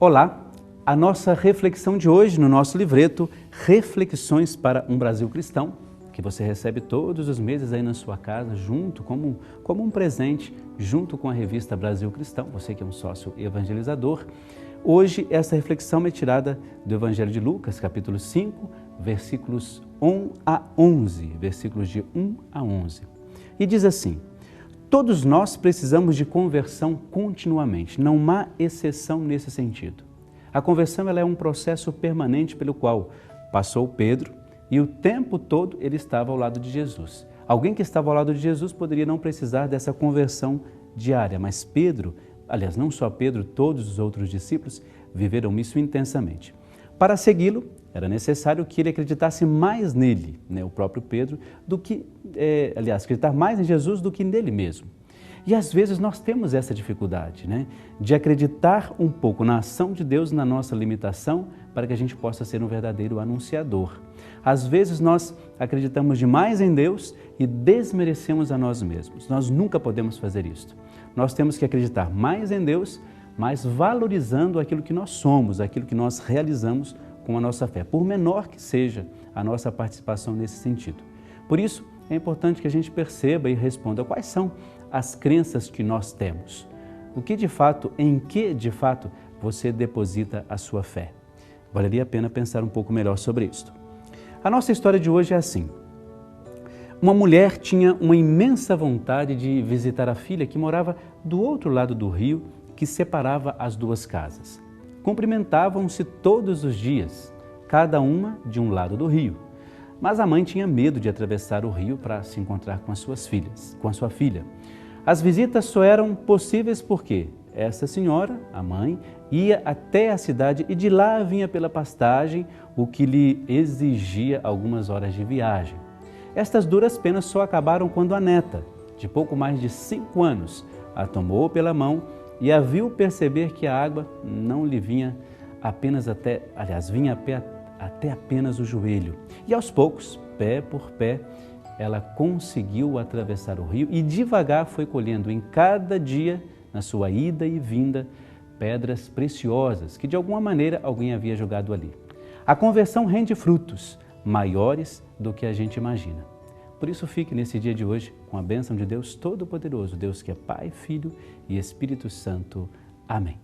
Olá, a nossa reflexão de hoje no nosso livreto Reflexões para um Brasil Cristão, que você recebe todos os meses aí na sua casa, junto, como um presente, junto com a revista Brasil Cristão, você que é um sócio evangelizador. Hoje essa reflexão é tirada do Evangelho de Lucas, capítulo 5, versículos 1 a 11, versículos de 1 a 11. E diz assim: todos nós precisamos de conversão continuamente, não há exceção nesse sentido. A conversão ela é um processo permanente pelo qual passou Pedro e o tempo todo ele estava ao lado de Jesus. Alguém que estava ao lado de Jesus poderia não precisar dessa conversão diária, mas Pedro, aliás, não só Pedro, todos os outros discípulos viveram isso intensamente. Para segui-lo, era necessário que ele acreditasse mais nele, o próprio Pedro, do que, acreditar mais em Jesus do que nele mesmo. E às vezes nós temos essa dificuldade, de acreditar um pouco na ação de Deus, na nossa limitação, para que a gente possa ser um verdadeiro anunciador. Às vezes nós acreditamos demais em Deus e desmerecemos a nós mesmos. Nós nunca podemos fazer isso. Nós temos que acreditar mais em Deus, mas valorizando aquilo que nós somos, aquilo que nós realizamos com a nossa fé, por menor que seja a nossa participação nesse sentido. Por isso, é importante que a gente perceba e responda quais são as crenças que nós temos. Em que de fato você deposita a sua fé? Valeria a pena pensar um pouco melhor sobre isso. A nossa história de hoje é assim. Uma mulher tinha uma imensa vontade de visitar a filha que morava do outro lado do rio que separava as duas casas. Cumprimentavam-se todos os dias, cada uma de um lado do rio. Mas a mãe tinha medo de atravessar o rio para se encontrar com a sua filha. As visitas só eram possíveis porque essa senhora, a mãe, ia até a cidade e de lá vinha pela pastagem, o que lhe exigia algumas horas de viagem. Estas duras penas só acabaram quando a neta, de pouco mais de 5 anos, a tomou pela mão e a viu perceber que a água não lhe vinha vinha até apenas o joelho. E aos poucos, pé por pé, ela conseguiu atravessar o rio e devagar foi colhendo em cada dia, na sua ida e vinda, pedras preciosas que de alguma maneira alguém havia jogado ali. A conversão rende frutos maiores do que a gente imagina. Por isso fique nesse dia de hoje com a bênção de Deus Todo-Poderoso, Deus que é Pai, Filho e Espírito Santo. Amém.